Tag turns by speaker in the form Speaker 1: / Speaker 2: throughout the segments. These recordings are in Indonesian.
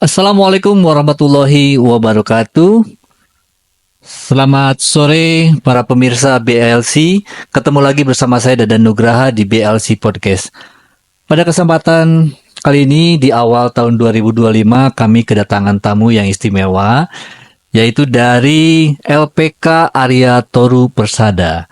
Speaker 1: Assalamualaikum warahmatullahi wabarakatuh. Selamat sore para pemirsa BLC. Ketemu lagi bersama saya Dadan Nugraha di BLC Podcast. Pada kesempatan kali ini di awal tahun 2025 kami kedatangan tamu yang istimewa, yaitu dari LPK Arya Toru Persada.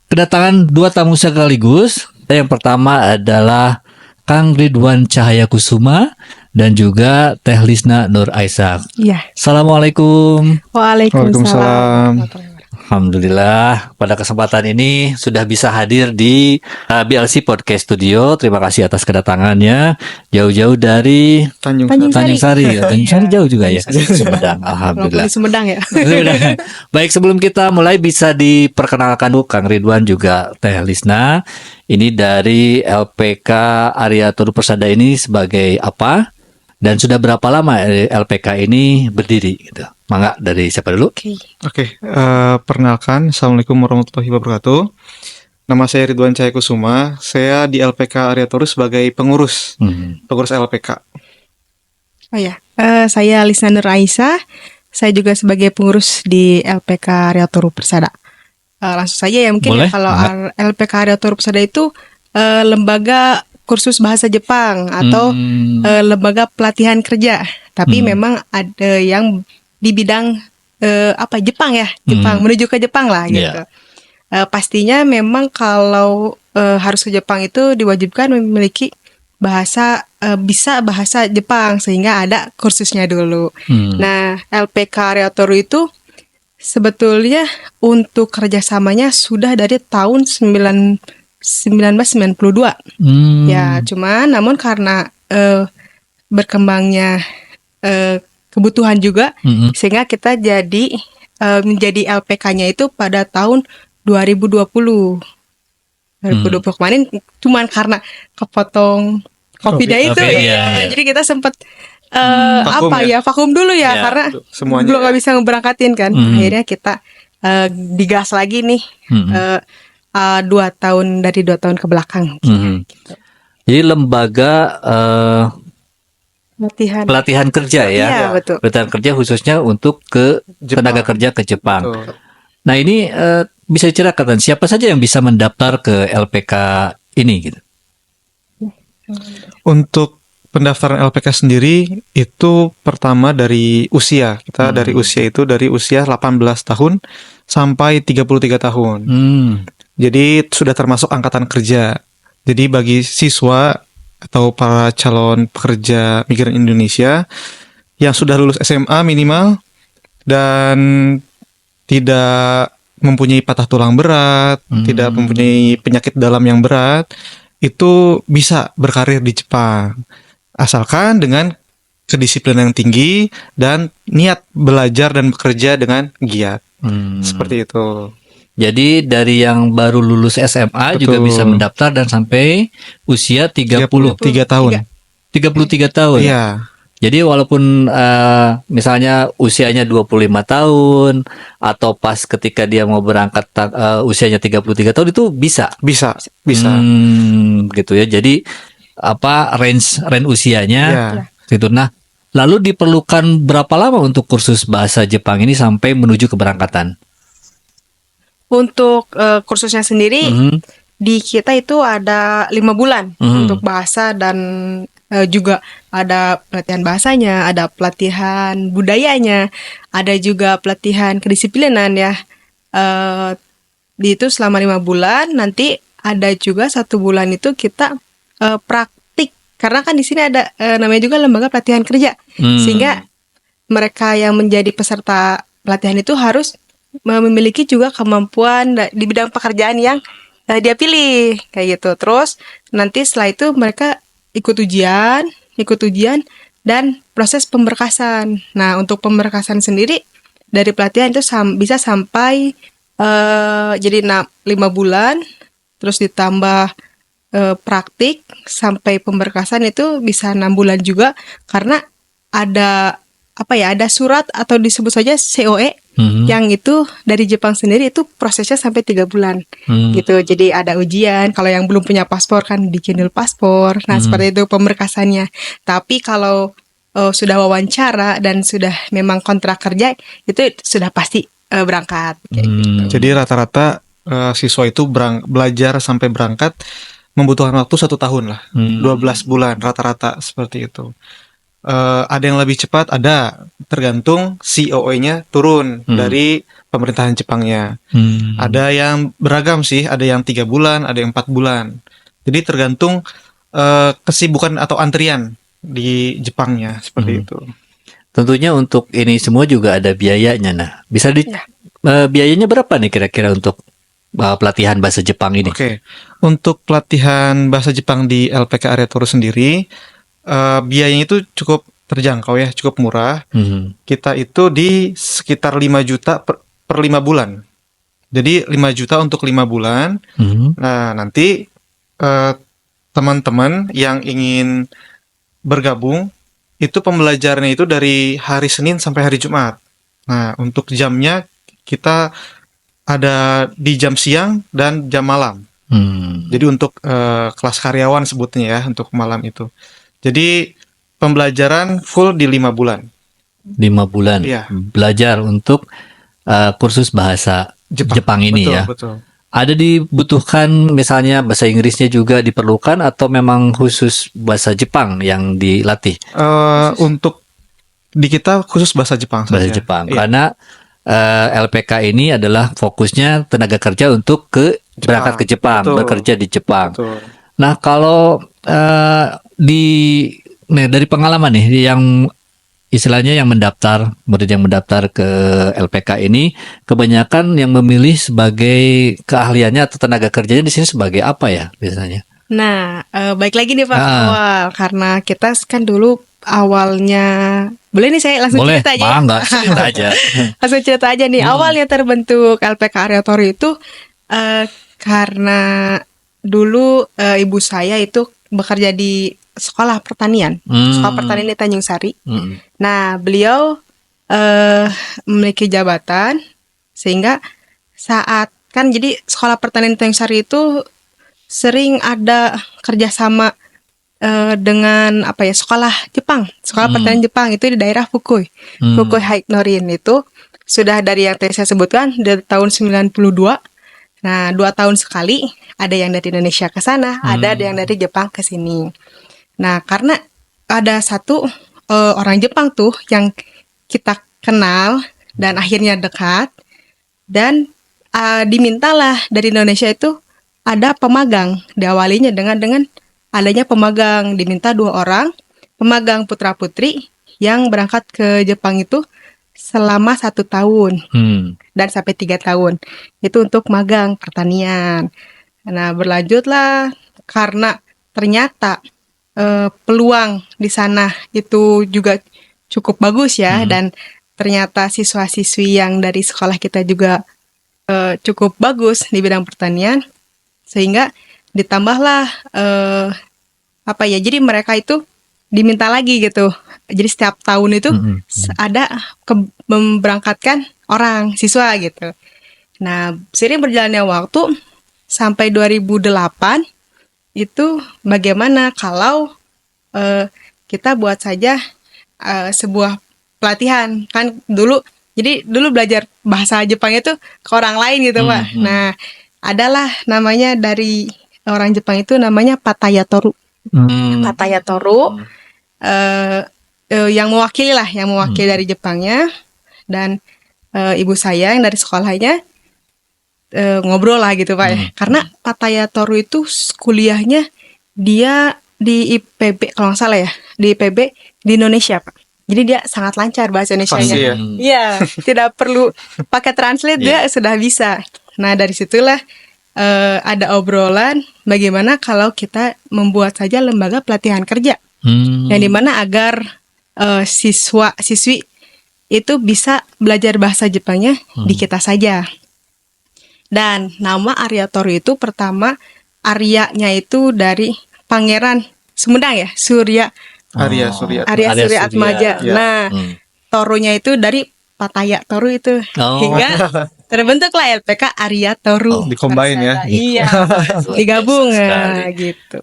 Speaker 1: Kedatangan dua tamu sekaligus. Yang pertama adalah Kang Ridwan Cahaya Kusuma dan juga Teh Lisna Nur Aisyah.
Speaker 2: Iya.
Speaker 1: Assalamualaikum.
Speaker 2: Waalaikumsalam.
Speaker 1: Alhamdulillah pada kesempatan ini sudah bisa hadir di BLC Podcast Studio. Terima kasih atas kedatangannya jauh-jauh dari
Speaker 2: Tanjung
Speaker 1: Sari. Tanjung Sari jauh juga ya. Sumedang.
Speaker 2: Walaupun
Speaker 1: Alhamdulillah.
Speaker 2: di Sumedang ya.
Speaker 1: Baik, sebelum kita mulai bisa diperkenalkan dulu Kang Ridwan juga Teh Lisna. Ini dari LPK Arya Toru Persada ini sebagai apa? Dan sudah berapa lama LPK ini berdiri gitu? Mangga dari siapa dulu?
Speaker 3: Oke, perkenalkan, Assalamualaikum warahmatullahi wabarakatuh. Nama saya Ridwan Cahaya Kusuma. Saya di LPK Arya Toru sebagai pengurus LPK.
Speaker 2: Oh ya, saya Lisna Nur Aisyah. Saya juga sebagai pengurus di LPK Arya Toru Persada. Langsung saja ya mungkin.
Speaker 1: Boleh,
Speaker 2: ya, kalau LPK Arya Toru Persada itu lembaga kursus bahasa Jepang atau lembaga pelatihan kerja. Tapi memang ada yang di bidang Jepang ya, menuju ke Jepang lah gitu. Pastinya memang kalau harus ke Jepang itu diwajibkan memiliki bisa bahasa Jepang sehingga ada kursusnya dulu. Nah, LPK Arya Toru itu sebetulnya untuk kerjasamanya sudah dari tahun 1992. Ya, namun karena berkembangnya kebutuhan juga, sehingga kita menjadi LPK-nya itu pada tahun 2020. 2020 kemarin cuman karena kepotong COVID-nya itu ya. Jadi kita sempat vakum dulu ya, karena
Speaker 3: semuanya
Speaker 2: belum nggak bisa ngeberangkatin kan. Akhirnya kita digas lagi nih 2 tahun ke belakang. Gitu.
Speaker 1: Jadi lembaga pelatihan kerja ya.
Speaker 2: Iya, betul.
Speaker 1: Pelatihan kerja khususnya untuk tenaga kerja ke Jepang.
Speaker 3: Betul.
Speaker 1: Nah, ini bisa diceritakan siapa saja yang bisa mendaftar ke LPK ini gitu.
Speaker 3: Untuk pendaftaran LPK sendiri itu pertama dari usia. Kita dari usia 18 tahun sampai 33 tahun. Jadi sudah termasuk angkatan kerja. Jadi bagi siswa atau para calon pekerja migran Indonesia yang sudah lulus SMA minimal dan tidak mempunyai patah tulang berat, tidak mempunyai penyakit dalam yang berat, itu bisa berkarir di Jepang. Asalkan dengan kedisiplinan yang tinggi dan niat belajar dan bekerja dengan giat. Seperti itu.
Speaker 1: Jadi dari yang baru lulus SMA juga bisa mendaftar dan sampai usia 33
Speaker 3: tahun.
Speaker 1: 33 tahun.
Speaker 3: Iya.
Speaker 1: Jadi walaupun misalnya usianya 25 tahun atau pas ketika dia mau berangkat usianya 33 tahun itu bisa.
Speaker 3: Bisa.
Speaker 1: Gitu ya. Jadi range usianya gitu. Nah, lalu diperlukan berapa lama untuk kursus bahasa Jepang ini sampai menuju keberangkatan?
Speaker 2: Untuk kursusnya sendiri di kita itu ada 5 bulan untuk bahasa dan juga ada pelatihan bahasanya, ada pelatihan budayanya, ada juga pelatihan kedisiplinan ya. Di itu selama 5 bulan, nanti ada juga 1 bulan itu kita praktik, karena kan di sini ada namanya juga lembaga pelatihan kerja, sehingga mereka yang menjadi peserta pelatihan itu harus memiliki juga kemampuan di bidang pekerjaan yang dia pilih kayak gitu. Terus nanti setelah itu mereka ikut ujian dan proses pemberkasan. Nah, untuk pemberkasan sendiri dari pelatihan itu bisa sampai jadi 5 bulan, terus ditambah praktik sampai pemberkasan itu bisa 6 bulan juga, karena ada surat atau disebut saja COE yang itu dari Jepang sendiri itu prosesnya sampai 3 bulan gitu. Jadi ada ujian, kalau yang belum punya paspor kan bikin dulu paspor. Nah seperti itu pemberkasannya. Tapi kalau sudah wawancara dan sudah memang kontrak kerja, itu sudah pasti berangkat. Kayak gitu.
Speaker 3: Jadi rata-rata siswa itu belajar sampai berangkat membutuhkan waktu 1 tahun lah, 12 bulan rata-rata seperti itu. Ada yang lebih cepat, ada tergantung COE-nya turun dari pemerintahan Jepangnya. Ada yang beragam sih, ada yang 3 bulan, ada yang 4 bulan. Jadi tergantung kesibukan atau antrian di Jepangnya seperti itu.
Speaker 1: Tentunya untuk ini semua juga ada biayanya. Nah, bisa biayanya berapa nih kira-kira untuk pelatihan bahasa Jepang ini?
Speaker 3: Oke, untuk pelatihan bahasa Jepang di LPK Ariatoru sendiri, biayanya itu cukup terjangkau ya, cukup murah. Kita itu di sekitar 5 juta per 5 bulan. Jadi 5 juta untuk 5 bulan. Nah, nanti teman-teman yang ingin bergabung, itu pembelajarannya itu dari hari Senin sampai hari Jumat. Nah, untuk jamnya kita ada di jam siang dan jam malam. Jadi untuk kelas karyawan sebutnya ya, untuk malam itu. Jadi pembelajaran full di 5 bulan.
Speaker 1: 5 bulan
Speaker 3: Iya.
Speaker 1: belajar untuk kursus bahasa Jepang ini,
Speaker 3: betul,
Speaker 1: ya.
Speaker 3: Betul.
Speaker 1: Ada dibutuhkan misalnya bahasa Inggrisnya juga diperlukan atau memang khusus bahasa Jepang yang dilatih?
Speaker 3: Untuk di kita khusus bahasa Jepang
Speaker 1: Bahasa
Speaker 3: saja.
Speaker 1: Jepang.
Speaker 3: Iya.
Speaker 1: Karena LPK ini adalah fokusnya tenaga kerja untuk berangkat ke Jepang,
Speaker 3: Betul.
Speaker 1: bekerja di Jepang.
Speaker 3: Betul.
Speaker 1: Nah, kalau dari pengalaman nih yang istilahnya yang mendaftar, murid yang mendaftar ke LPK ini kebanyakan yang memilih sebagai keahliannya atau tenaga kerjanya di sini sebagai apa ya biasanya?
Speaker 2: Nah, baik lagi nih Pak awal, karena kita kan dulu awalnya, boleh nih saya langsung
Speaker 1: Boleh,
Speaker 2: cerita aja.
Speaker 1: bangga, cerita aja.
Speaker 2: Langsung cerita aja nih. Awalnya terbentuk LPK Ariatoru itu karena dulu ibu saya itu bekerja di sekolah pertanian, sekolah pertanian di Tanjung Sari. Nah, beliau memiliki jabatan sehingga saat kan jadi sekolah pertanian di Tanjung Sari itu sering ada kerjasama dengan sekolah Jepang, sekolah pertanian Jepang itu di daerah Fukui, Fukui Haiknorin itu sudah dari yang tadi saya sebutkan dari tahun 92. Nah, 2 tahun sekali ada yang dari Indonesia ke sana, ada yang dari Jepang ke sini. Nah, karena ada satu orang Jepang tuh yang kita kenal dan akhirnya dekat, dan dimintalah dari Indonesia itu ada pemagang. Diawalinya dengan adanya pemagang, diminta 2 orang pemagang putra-putri yang berangkat ke Jepang itu selama 1 tahun dan sampai 3 tahun. Itu untuk magang pertanian. Nah, berlanjutlah karena ternyata peluang di sana itu juga cukup bagus ya, dan ternyata siswa-siswi yang dari sekolah kita juga cukup bagus di bidang pertanian, sehingga ditambahlah jadi mereka itu diminta lagi gitu. Jadi setiap tahun itu ada memberangkatkan orang siswa gitu. Nah, seiring berjalannya waktu sampai 2008 itu bagaimana kalau kita buat saja sebuah pelatihan, kan dulu belajar bahasa Jepang itu ke orang lain gitu Pak. Nah, adalah namanya dari orang Jepang itu namanya Patayatoru. Patayatoru yang mewakili dari Jepangnya, dan ibu saya yang dari sekolahnya ngobrol lah gitu Pak. Karena Patayatoru itu kuliahnya dia di IPB kalau nggak salah ya, di IPB di Indonesia Pak. Jadi dia sangat lancar bahasa Indonesianya.
Speaker 3: Ya?
Speaker 2: Iya, tidak perlu pakai translate, dia sudah bisa. Nah, dari situlah ada obrolan bagaimana kalau kita membuat saja lembaga pelatihan kerja, yang dimana agar siswa-siswi itu bisa belajar bahasa Jepangnya di kita saja. Dan nama Ariatoru itu pertama, Aryanya itu dari Pangeran Sumedang ya, Arya Surya Atmaja.
Speaker 3: Ya.
Speaker 2: Nah, Torunya itu dari Patayatoru itu, hingga terbentuklah LPK Ariatoru.
Speaker 3: Dicombine ya.
Speaker 2: Iya, digabung gitu.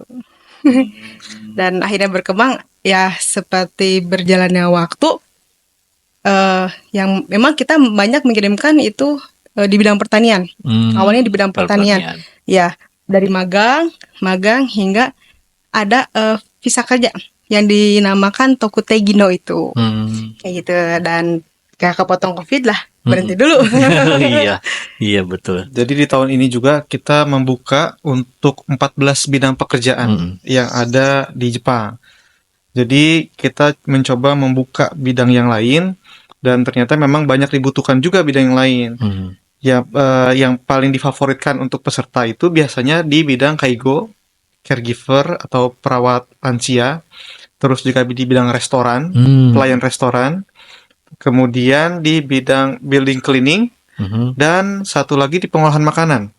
Speaker 2: Dan akhirnya berkembang ya seperti berjalannya waktu, yang memang kita banyak mengirimkan itu di bidang pertanian. Awalnya di bidang pertanian. Ya, dari magang hingga ada visa kerja yang dinamakan Tokutegino itu. Kayak gitu, dan kayak kepotong COVID lah, berhenti dulu.
Speaker 1: Iya betul.
Speaker 3: Jadi di tahun ini juga kita membuka untuk 14 bidang pekerjaan yang ada di Jepang. Jadi kita mencoba membuka bidang yang lain, dan ternyata memang banyak dibutuhkan juga bidang yang lain. Ya, yang paling difavoritkan untuk peserta itu biasanya di bidang kaigo, caregiver atau perawat lansia, terus juga di bidang restoran, pelayan restoran, kemudian di bidang building cleaning, dan satu lagi di pengolahan makanan.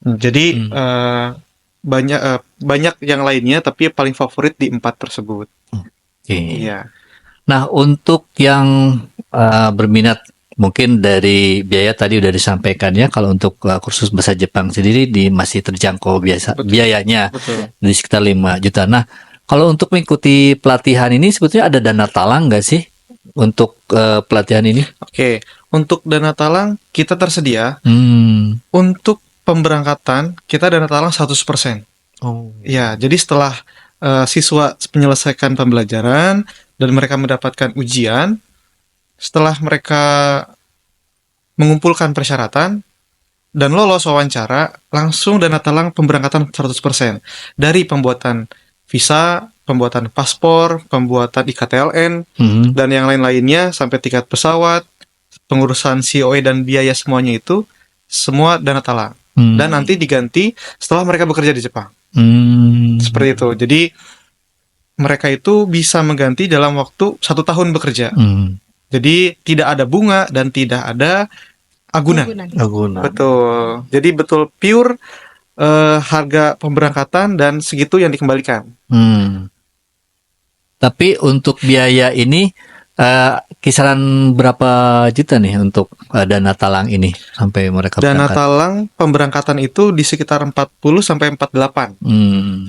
Speaker 3: Jadi banyak yang lainnya, tapi paling favorit di 4 tersebut. Iya.
Speaker 1: Nah, untuk yang berminat, mungkin dari biaya tadi udah disampaikan ya, kalau untuk kursus bahasa Jepang sendiri masih terjangkau biayanya. Di sekitar 5 juta. Nah, kalau untuk mengikuti pelatihan ini sebetulnya ada dana talang nggak sih untuk pelatihan ini?
Speaker 3: Oke, untuk dana talang kita tersedia. Untuk pemberangkatan kita dana talang 100%. Ya, jadi setelah siswa menyelesaikan pembelajaran dan mereka mendapatkan ujian, setelah mereka mengumpulkan persyaratan dan lolos wawancara, langsung dana talang pemberangkatan 100%. Dari pembuatan visa, pembuatan paspor, pembuatan IKTLN, dan yang lain-lainnya sampai tiket pesawat, pengurusan COE dan biaya semuanya itu, semua dana talang. Dan nanti diganti setelah mereka bekerja di Jepang. Seperti itu. Jadi mereka itu bisa mengganti dalam waktu 1 tahun bekerja. Jadi tidak ada bunga dan tidak ada agunan. Betul. Jadi betul pure harga pemberangkatan dan segitu yang dikembalikan.
Speaker 1: Tapi untuk biaya ini kisaran berapa juta nih untuk dana talang ini sampai mereka
Speaker 3: Dana
Speaker 1: berangkat?
Speaker 3: talang pemberangkatan itu di sekitar 40 sampai 48.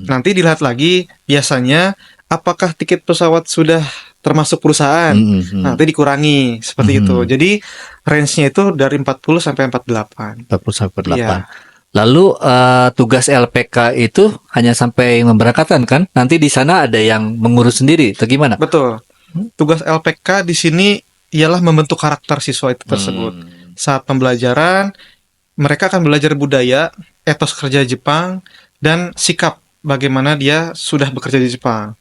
Speaker 3: Nanti dilihat lagi biasanya apakah tiket pesawat sudah termasuk perusahaan. Nanti dikurangi seperti itu. Jadi range-nya itu dari 40 sampai 48.
Speaker 1: 40 sampai 48.
Speaker 3: Iya.
Speaker 1: Lalu tugas LPK itu hanya sampai memberangkatkan kan? Nanti di sana ada yang mengurus sendiri atau gimana?
Speaker 3: Betul. Tugas LPK di sini ialah membentuk karakter siswa itu tersebut. Saat pembelajaran, mereka akan belajar budaya, etos kerja Jepang, dan sikap bagaimana dia sudah bekerja di Jepang.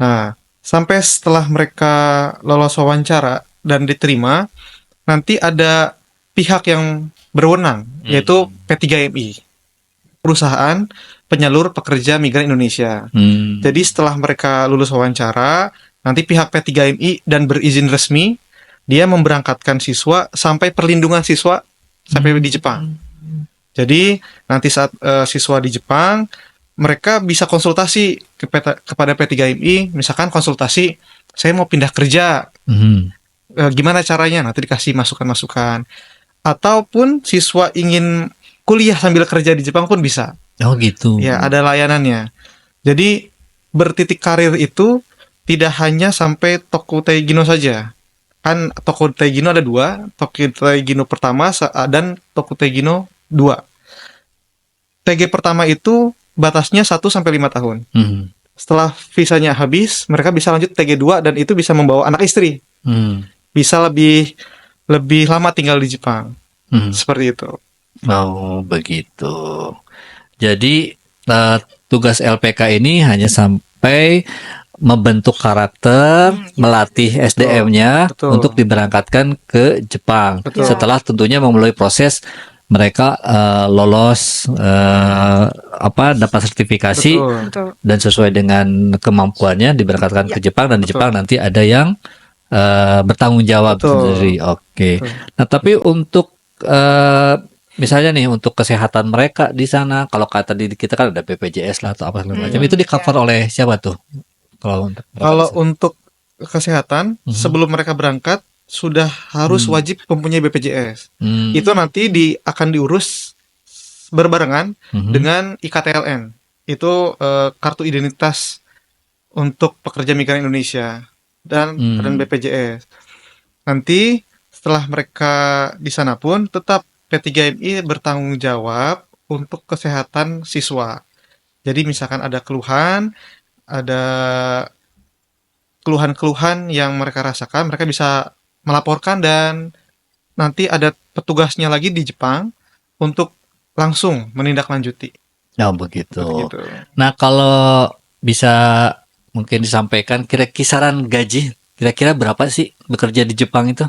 Speaker 3: Nah, sampai setelah mereka lolos wawancara dan diterima, nanti ada pihak yang berwenang, yaitu P3MI, perusahaan penyalur pekerja migran Indonesia. Jadi setelah mereka lulus wawancara, nanti pihak P3MI dan berizin resmi, dia memberangkatkan siswa sampai perlindungan siswa sampai di Jepang. Jadi nanti saat siswa di Jepang, mereka bisa konsultasi kepada P3MI, misalkan konsultasi, saya mau pindah kerja, gimana caranya? Nanti dikasih masukan-masukan. Ataupun siswa ingin kuliah sambil kerja di Jepang pun bisa.
Speaker 1: Oh gitu.
Speaker 3: Ya, ada layanannya. Jadi bertitik karir itu tidak hanya sampai Tokutegino saja. Kan Tokutegino ada 2, Tokutegino pertama dan Tokutegino 2. TG pertama itu batasnya 1 sampai 5 tahun. Setelah visanya habis, mereka bisa lanjut TG 2 dan itu bisa membawa anak istri. Bisa lebih lama tinggal di Jepang. Seperti itu.
Speaker 1: Oh, begitu. Jadi tugas LPK ini hanya sampai membentuk karakter, melatih SDM-nya untuk diberangkatkan ke Jepang. Setelah tentunya melalui proses mereka lolos dapat sertifikasi dan sesuai dengan kemampuannya diberangkatkan ke Jepang, dan di Jepang nanti ada yang bertanggung jawab sendiri. Oke. Nah, tapi untuk misalnya nih untuk kesehatan mereka di sana, kalau kata di kita kan ada BPJS lah atau apa segala macam, itu di cover oleh siapa tuh? Kalau
Speaker 3: untuk kesehatan sebelum mereka berangkat sudah harus wajib mempunyai BPJS. Itu nanti akan diurus berbarengan dengan IKTLN. Itu kartu identitas untuk pekerja migran Indonesia dan BPJS. Nanti setelah mereka di sana pun tetap P3MI bertanggung jawab untuk kesehatan siswa. Jadi misalkan ada keluhan yang mereka rasakan, mereka bisa melaporkan dan nanti ada petugasnya lagi di Jepang untuk langsung menindaklanjuti.
Speaker 1: Oh begitu.
Speaker 3: Begitu.
Speaker 1: Nah kalau bisa mungkin disampaikan kisaran gaji kira-kira berapa sih bekerja di Jepang itu?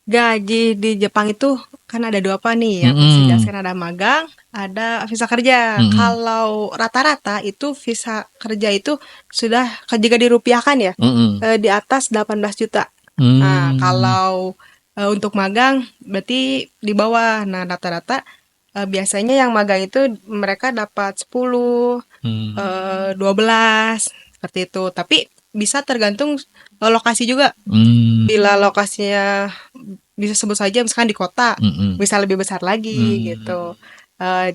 Speaker 2: Gaji di Jepang itu kan ada dua apa nih, yang saya jelaskan, ada magang, ada visa kerja. Kalau rata-rata itu visa kerja itu sudah jika dirupiahkan ya, di atas 18 juta. Nah, kalau untuk magang berarti di bawah. Nah, rata-rata biasanya yang magang itu mereka dapat 10, 12 seperti itu. Tapi bisa tergantung lokasi juga. Bila lokasinya bisa sebut saja misalkan di kota, bisa lebih besar lagi gitu.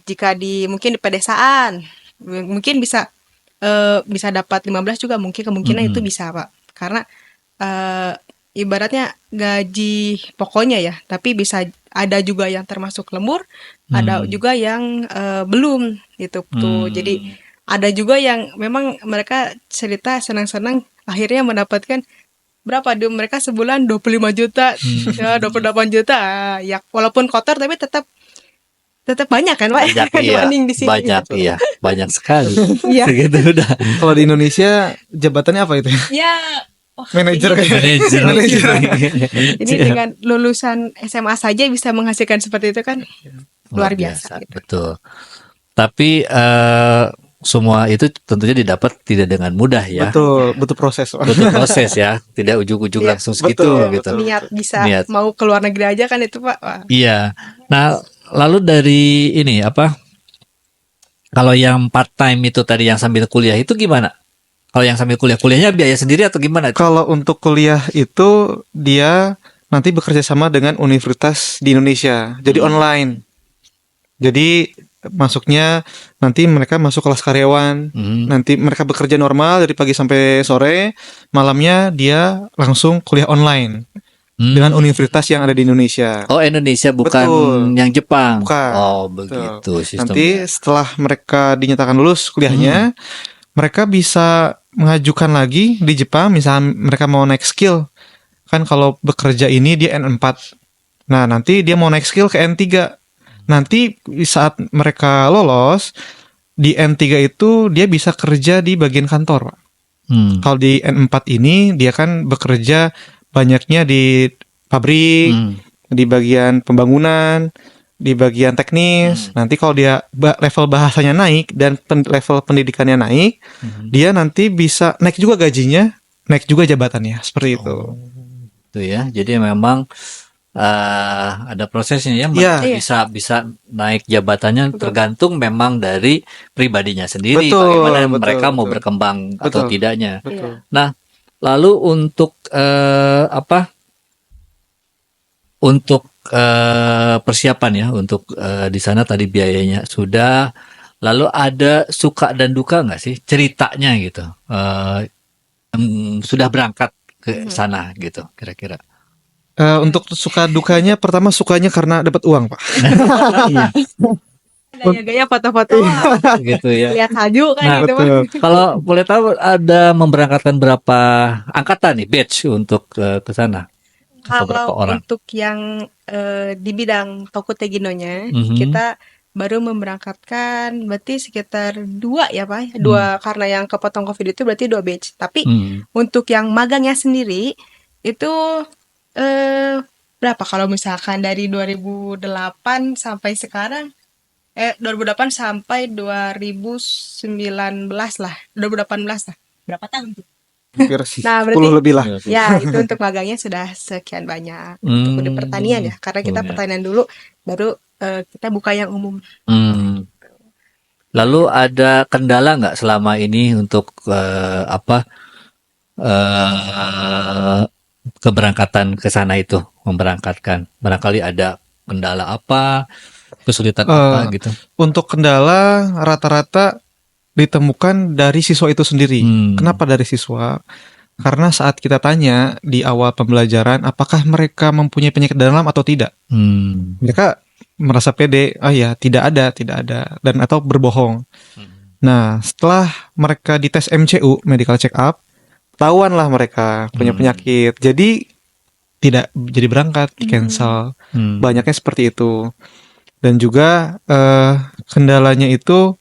Speaker 2: Jika mungkin di pedesaan, mungkin bisa dapat 15 juga, mungkin kemungkinan itu bisa, Pak. Karena ibaratnya gaji pokoknya ya, tapi bisa ada juga yang termasuk lembur, ada juga yang belum gitu tuh. Jadi ada juga yang memang mereka cerita senang-senang akhirnya mendapatkan berapa dia, mereka sebulan 25 juta, ya 28 juta. Ya walaupun kotor tapi tetap banyak kan, Pak?
Speaker 1: Banyak, iya.
Speaker 2: Dibanding di sini.
Speaker 1: Banyak, iya. Banyak sekali.
Speaker 2: Iya.
Speaker 1: Segitu udah.
Speaker 3: Kalau di Indonesia jabatannya apa itu?
Speaker 2: Ya,
Speaker 3: Manajer.
Speaker 2: ini dengan lulusan SMA saja bisa menghasilkan seperti itu kan luar biasa. Gitu.
Speaker 1: Betul. Tapi semua itu tentunya didapat tidak dengan mudah ya.
Speaker 3: Betul, butuh proses.
Speaker 1: Butuh proses ya, tidak ujuk-ujuk langsung segitu gitu.
Speaker 2: Niat bisa mau ke luar negeri aja kan itu, Pak. Wah.
Speaker 1: Iya. Nah, lalu dari ini apa? Kalau yang part time itu tadi yang sambil kuliah itu gimana? Kalau yang sambil kuliahnya biaya sendiri atau gimana?
Speaker 3: Kalau untuk kuliah itu dia nanti bekerja sama dengan universitas di Indonesia. Jadi online. Jadi masuknya nanti mereka masuk kelas karyawan, nanti mereka bekerja normal dari pagi sampai sore, malamnya dia langsung kuliah online dengan universitas yang ada di Indonesia.
Speaker 1: Oh, Indonesia bukan yang Jepang.
Speaker 3: Bukan.
Speaker 1: Oh, begitu sistemnya.
Speaker 3: Nanti setelah mereka dinyatakan lulus kuliahnya, mereka bisa mengajukan lagi di Jepang, misalnya mereka mau naik skill. Kan kalau bekerja ini dia N4. Nah, nanti dia mau naik skill ke N3. Nanti saat mereka lolos di N3 itu dia bisa kerja di bagian kantor, Pak. Kalau di N4 ini dia kan bekerja banyaknya di pabrik, di bagian pembangunan, di bagian teknis. Nanti kalau dia level bahasanya naik dan level pendidikannya naik, dia nanti bisa naik juga gajinya, naik juga jabatannya, seperti itu.
Speaker 1: Itu ya. Jadi memang ada prosesnya ya, bisa naik jabatannya tergantung memang dari pribadinya sendiri, bagaimana mereka mau berkembang atau tidaknya. Nah, lalu untuk untuk persiapan ya untuk di sana tadi biayanya sudah, lalu ada suka dan duka nggak sih ceritanya gitu, sudah berangkat ke sana gitu kira-kira?
Speaker 3: Untuk suka dukanya, pertama sukanya karena dapat uang, Pak.
Speaker 2: Gaya-gaya foto-foto
Speaker 1: gitu ya.
Speaker 2: Lihat salju kan gitu, Pak.
Speaker 3: Kalau
Speaker 1: boleh tahu ada memberangkatkan berapa angkatan nih batch untuk ke sana?
Speaker 2: Kalau untuk yang di bidang Tokuteginonya, kita baru memberangkatkan berarti sekitar 2 ya, Pak. 2 karena yang kepotong Covid itu berarti 2 batch. Tapi untuk yang magangnya sendiri itu berapa kalau misalkan dari 2008 sampai sekarang 2008 sampai 2019 lah, 2018 lah. Berapa tahun tuh?
Speaker 3: Hampir 10 lebih lah.
Speaker 2: Ya, itu untuk magangnya sudah sekian banyak. Untuk di pertanian ya, karena kita pertanian dulu, baru kita buka yang umum.
Speaker 1: Lalu ada kendala nggak selama ini untuk keberangkatan ke sana itu, memberangkatkan? Barangkali ada kendala apa, kesulitan apa gitu?
Speaker 3: Untuk kendala rata-rata ditemukan dari siswa itu sendiri. Kenapa dari siswa? Karena saat kita tanya di awal pembelajaran, apakah mereka mempunyai penyakit dalam atau tidak? Mereka merasa pede, ya tidak ada, dan atau berbohong. Nah, setelah mereka dites MCU, medical check up, tahuanlah mereka punya penyakit. Jadi tidak jadi berangkat, cancel. Banyaknya seperti itu. Dan juga kendalanya itu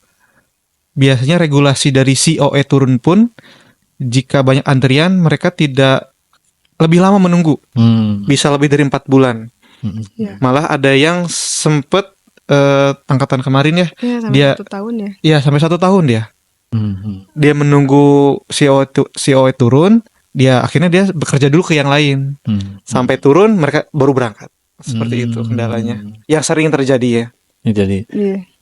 Speaker 3: biasanya regulasi dari COE turun pun, jika banyak antrian mereka tidak lebih lama menunggu. Bisa lebih dari 4 bulan. Malah ada yang sempet angkatan kemarin ya,
Speaker 2: sampai
Speaker 3: dia
Speaker 2: 1 tahun ya.
Speaker 3: Iya, sampai 1 tahun dia. Dia menunggu COE turun, akhirnya dia bekerja dulu ke yang lain. Sampai turun mereka baru berangkat. Seperti itu kendalanya. Yang sering terjadi ya.
Speaker 1: Jadi,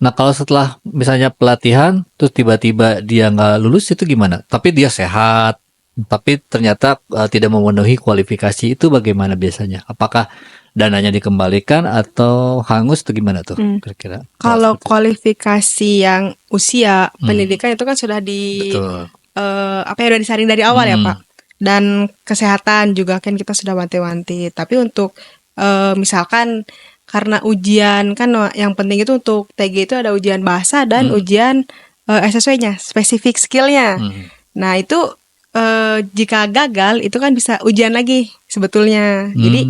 Speaker 1: nah kalau setelah misalnya pelatihan, terus tiba-tiba dia nggak lulus, itu gimana? Tapi dia sehat, tapi ternyata tidak memenuhi kualifikasi, itu bagaimana biasanya? Apakah dananya dikembalikan atau hangus atau gimana tuh kira-kira?
Speaker 2: Kalau kualifikasi yang usia pendidikan itu kan sudah
Speaker 1: Betul.
Speaker 2: udah disaring dari awal ya Pak. Dan kesehatan juga kan kita sudah wanti-wanti. Tapi untuk misalkan karena ujian kan yang penting itu untuk TG itu ada ujian bahasa dan ujian SSW-nya, spesifik skill-nya. Nah itu jika gagal itu kan bisa ujian lagi sebetulnya. Jadi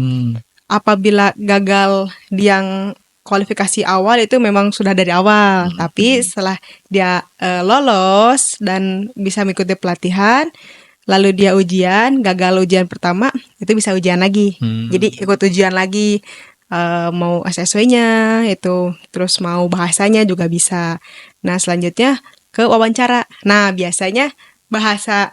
Speaker 2: apabila gagal di yang kualifikasi awal itu memang sudah dari awal. Tapi setelah dia lolos dan bisa mengikuti pelatihan, lalu dia ujian, gagal ujian pertama, itu bisa ujian lagi. Jadi ikut ujian lagi. Mau SSW-nya itu, terus mau bahasanya juga bisa. Nah selanjutnya ke wawancara. Nah biasanya bahasa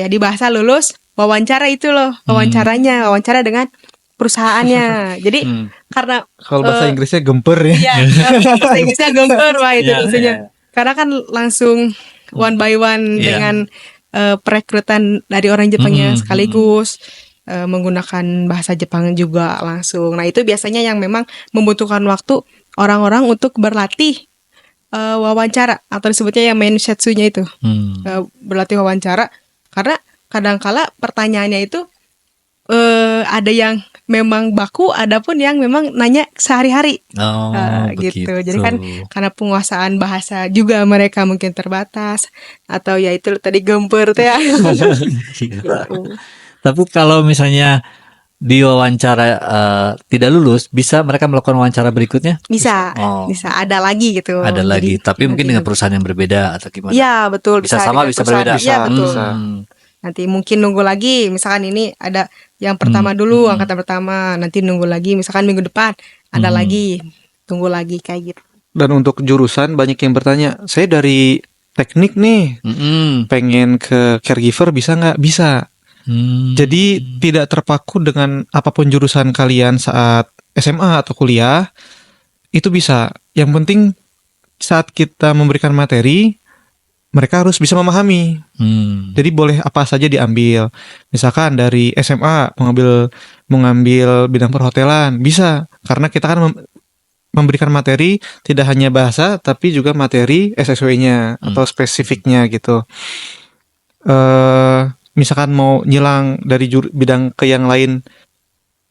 Speaker 2: di bahasa lulus, wawancara itu loh, wawancara dengan perusahaannya. Jadi karena
Speaker 3: kalau bahasa Inggrisnya gemper ya.
Speaker 2: Iya, bahasa Inggrisnya gemper wah itu maksudnya. Karena kan langsung one by one dengan perekrutan dari orang Jepangnya sekaligus. Menggunakan bahasa Jepang juga langsung. Nah itu biasanya yang memang membutuhkan waktu orang-orang untuk berlatih wawancara atau disebutnya yang mensetsunya itu berlatih wawancara, karena kadangkala pertanyaannya itu ada yang memang baku, ada pun yang memang nanya sehari-hari gitu. Jadi kan karena penguasaan bahasa juga mereka mungkin terbatas atau ya itu tadi gemper teh ya.
Speaker 1: Tapi kalau misalnya di wawancara tidak lulus, bisa mereka melakukan wawancara berikutnya?
Speaker 2: Bisa ada lagi gitu.
Speaker 1: Ada lagi, tapi mungkin dengan perusahaan yang berbeda atau gimana?
Speaker 2: Iya betul.
Speaker 1: Bisa sama, bisa berbeda.
Speaker 2: Iya betul. Nanti mungkin nunggu lagi, misalkan ini ada yang pertama dulu, angkatan pertama, nanti nunggu lagi, misalkan minggu depan ada lagi, tunggu lagi kayak gitu.
Speaker 3: Dan untuk jurusan banyak yang bertanya, saya dari teknik nih, pengen ke caregiver bisa nggak? Bisa. Jadi tidak terpaku dengan apapun jurusan kalian saat SMA atau kuliah, itu bisa. Yang penting saat kita memberikan materi, mereka harus bisa memahami. Jadi boleh apa saja diambil. Misalkan dari SMA mengambil bidang perhotelan, bisa. Karena kita kan memberikan materi tidak hanya bahasa, tapi juga materi SSW-nya atau spesifiknya gitu. Misalkan mau nyilang dari bidang ke yang lain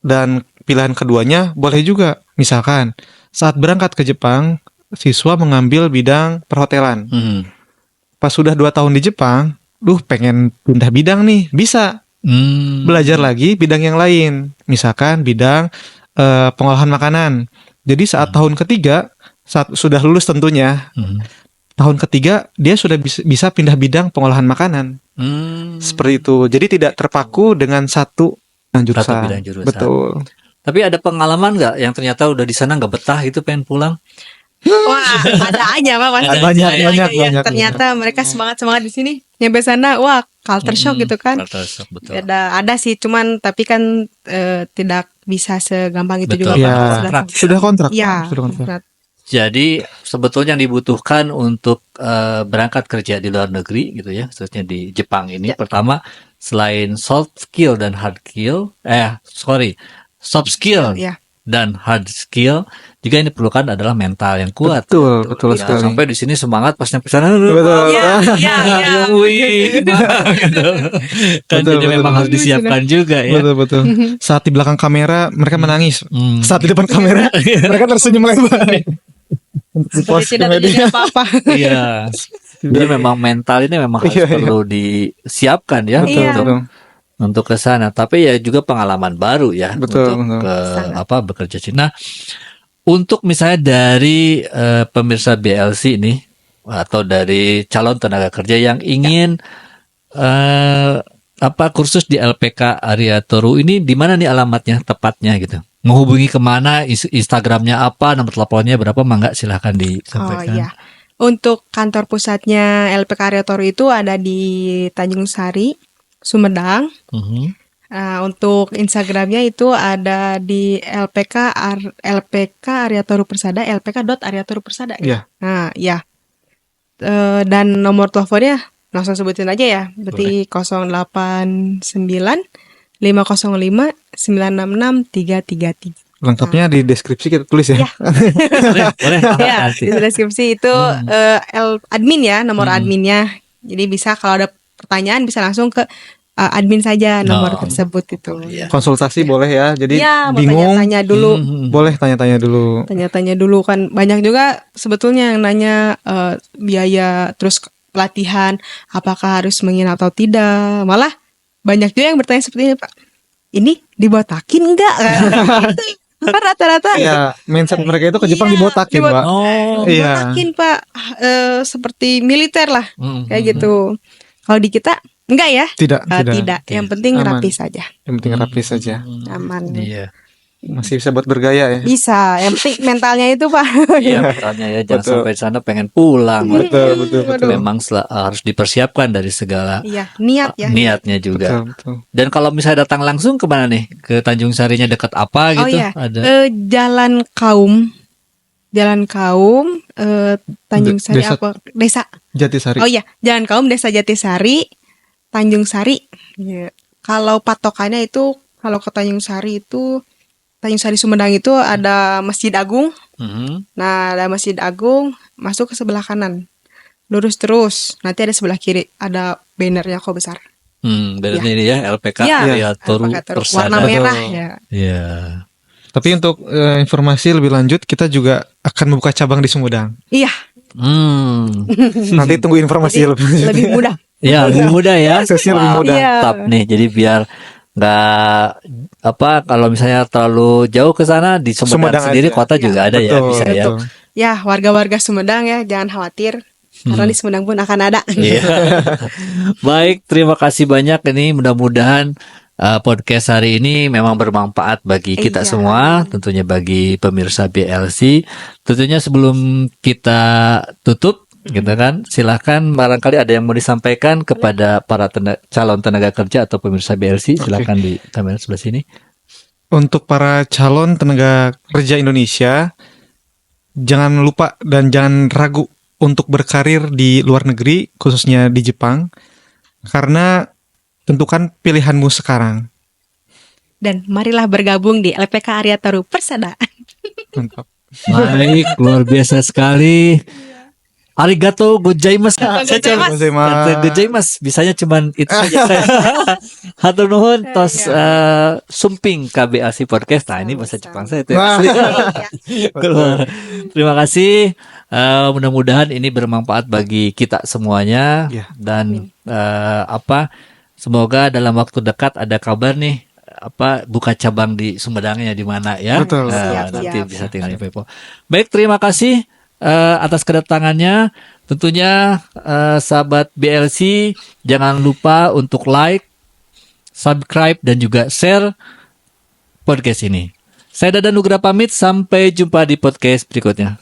Speaker 3: dan pilihan keduanya, boleh juga. Misalkan saat berangkat ke Jepang, siswa mengambil bidang perhotelan. Pas sudah 2 tahun di Jepang, pengen pindah bidang nih, bisa. Belajar lagi bidang yang lain. Misalkan bidang pengolahan makanan. Jadi saat tahun ketiga, saat sudah lulus tentunya, tahun ketiga dia sudah bisa pindah bidang pengolahan makanan. Seperti itu. Jadi tidak terpaku dengan satu bidang jurusan. Betul.
Speaker 1: Tapi ada pengalaman nggak yang ternyata udah di sana nggak betah itu pengen pulang?
Speaker 2: Wah, ada aja Pak pasti.
Speaker 3: Banyak.
Speaker 2: Ternyata mereka semangat di sini. Nyampe sana, wah, culture shock gitu kan.
Speaker 1: Culture shock, betul.
Speaker 2: Ada sih, cuman tapi kan tidak bisa segampang itu
Speaker 1: betul.
Speaker 2: juga.
Speaker 3: Ya, sudah kontrak.
Speaker 2: Ya,
Speaker 3: sudah kontrak.
Speaker 1: Jadi sebetulnya yang dibutuhkan untuk berangkat kerja di luar negeri gitu ya, khususnya di Jepang ini, pertama selain soft skill dan hard skill, soft skill dan hard skill, juga yang diperlukan adalah mental yang kuat.
Speaker 3: Betul
Speaker 1: Ya,
Speaker 3: sekali.
Speaker 1: sampai di sini semangat pas nyampe sana.
Speaker 3: Betul.
Speaker 2: Iya.
Speaker 1: Wih, gitu. Kan
Speaker 3: Betul,
Speaker 1: jadi
Speaker 3: betul,
Speaker 1: memang
Speaker 3: betul.
Speaker 1: harus disiapkan juga ya.
Speaker 3: Betul. Saat di belakang kamera mereka menangis. Saat di depan kamera mereka tersenyum lebar. Untuk
Speaker 2: Seperti
Speaker 3: post ke
Speaker 2: tidak
Speaker 3: media.
Speaker 2: terjadi apa-apa.
Speaker 1: Iya. Jadi memang mental ini memang harus
Speaker 3: Iya.
Speaker 1: perlu disiapkan ya
Speaker 2: Iya.
Speaker 1: untuk ke sana. Tapi ya juga pengalaman baru ya
Speaker 3: Betul.
Speaker 1: untuk
Speaker 2: Sangat.
Speaker 1: bekerja sini. Nah, untuk misalnya dari pemirsa BLC ini atau dari calon tenaga kerja yang ingin kursus di LPK Arya Toru ini, di mana nih alamatnya tepatnya gitu? Menghubungi kemana? Instagramnya apa? Nomor teleponnya berapa? Mangga silahkan
Speaker 2: Oh
Speaker 1: disampaikan.
Speaker 2: iya. Untuk kantor pusatnya LPK Arya Toru itu ada di Tanjung Sari, Sumedang.
Speaker 1: Mhm.
Speaker 2: Untuk Instagramnya itu ada di LPK Arya Toru Persada, lpk.aryatoru persada.
Speaker 3: Iya.
Speaker 2: Nah, ya. Dan nomor teleponnya langsung sebutin aja ya. Berarti 089 505 966 333.
Speaker 3: Lengkapnya di deskripsi kita tulis ya.
Speaker 2: Ya.
Speaker 1: Boleh
Speaker 2: Ya,
Speaker 1: nanti.
Speaker 2: di deskripsi itu admin ya, nomor adminnya. Jadi bisa kalau ada pertanyaan bisa langsung ke admin saja nomor tersebut itu.
Speaker 1: Iya.
Speaker 3: Konsultasi boleh ya. Jadi
Speaker 2: Ya, mau
Speaker 3: bingung
Speaker 2: tanya-tanya dulu.
Speaker 3: boleh tanya-tanya dulu.
Speaker 2: Tanya-tanya dulu kan banyak juga sebetulnya yang nanya biaya terus pelatihan apakah harus menginap atau tidak. Malah banyak juga yang bertanya seperti ini, Pak. Ini dibotakin enggak? Kan rata-rata
Speaker 3: Iya, mindset mereka itu ke Jepang
Speaker 2: Iya,
Speaker 3: dibotakin, Pak.
Speaker 1: Oh.
Speaker 3: Iya.
Speaker 2: dibotakin, Pak. Seperti militer lah kayak gitu. Kalau di kita enggak ya?
Speaker 3: Tidak.
Speaker 2: Tidak. Yang penting
Speaker 3: Aman.
Speaker 2: rapi saja.
Speaker 3: Yang penting rapi saja.
Speaker 2: Aman.
Speaker 1: Iya.
Speaker 3: Masih bisa buat bergaya ya.
Speaker 2: Bisa. Yang penting mentalnya itu, Pak.
Speaker 1: Iya, katanya ya jangan
Speaker 3: Betul.
Speaker 1: sampai sana pengen pulang.
Speaker 3: Betul.
Speaker 1: Memang harus dipersiapkan dari segala
Speaker 2: Iya, niat ya.
Speaker 1: niatnya juga.
Speaker 3: Betul.
Speaker 1: Dan kalau misalnya datang langsung kemana nih? Ke Tanjung Sarinya dekat apa
Speaker 2: Oh
Speaker 1: gitu?
Speaker 2: iya,
Speaker 1: Ada.
Speaker 2: Jalan Kaum, Tanjung Sari
Speaker 3: Desa-
Speaker 2: apa? Desa.
Speaker 3: Jatisari.
Speaker 2: Oh iya, Jalan Kaum, Desa Jatisari, Tanjung Sari. Iya. Kalau patokannya itu, kalau ke Tanjung Sari Sumedang itu ada Masjid Agung.
Speaker 1: Mhm.
Speaker 2: Nah, ada Masjid Agung, masuk ke sebelah kanan, lurus terus. Nanti ada sebelah kiri, ada bannernya kok besar.
Speaker 1: Berarti ini ya LPK
Speaker 2: Iya,
Speaker 1: Arya Toru
Speaker 2: LPK Toru.
Speaker 1: Persada.
Speaker 2: Warna merah ya.
Speaker 1: Iya.
Speaker 3: Tapi untuk informasi lebih lanjut kita juga akan membuka cabang di Sumedang.
Speaker 2: Iya,
Speaker 3: Nanti tunggu informasi lebih lanjut.
Speaker 2: lebih mudah.
Speaker 1: Ya, lebih mudah ya.
Speaker 3: Aksesnya lebih mudah.
Speaker 2: Iya.
Speaker 1: Mantap nih. Jadi biar nggak kalau misalnya terlalu jauh ke sana di Sumedang
Speaker 3: Sumedang
Speaker 1: sendiri
Speaker 3: aja.
Speaker 1: kota juga ada ya,
Speaker 3: Betul,
Speaker 1: bisa ya.
Speaker 3: betul.
Speaker 2: Ya, warga-warga Sumedang ya, jangan khawatir. Karena di Sumedang pun akan ada.
Speaker 1: Iya. Baik, terima kasih banyak ini. Mudah-mudahan podcast hari ini memang bermanfaat bagi kita
Speaker 2: Iya.
Speaker 1: semua, tentunya bagi pemirsa BLC. Tentunya sebelum kita tutup, gitu kan, silahkan barangkali ada yang mau disampaikan kepada para calon tenaga kerja atau pemirsa BLC. Silahkan di kamera sebelah sini.
Speaker 3: Untuk para calon tenaga kerja Indonesia, jangan lupa dan jangan ragu untuk berkarir di luar negeri, khususnya di Jepang, karena tentukan pilihanmu sekarang.
Speaker 2: Dan marilah bergabung di LPK Arya Toru Persada.
Speaker 3: Mantap.
Speaker 1: Baik, luar biasa sekali. Arigato gozaimasu. Gozaimasu. Bisanya cuman itu saja. Hatur nuhun tos sumping KBAC podcast. Nah, ini bahasa Jepang saya itu.
Speaker 3: Wah.
Speaker 1: Keluar. Terima kasih. Mudah-mudahan ini bermanfaat bagi kita semuanya.
Speaker 3: Ya.
Speaker 1: Dan semoga dalam waktu dekat ada kabar nih buka cabang di Sumedangnya di mana ya.
Speaker 3: Betul.
Speaker 1: Nanti bisa tinggal info. Baik, terima kasih atas kedatangannya. Tentunya sahabat BLC jangan lupa untuk like, subscribe dan juga share podcast ini. Saya Dadan Nugraha pamit, sampai jumpa di podcast berikutnya.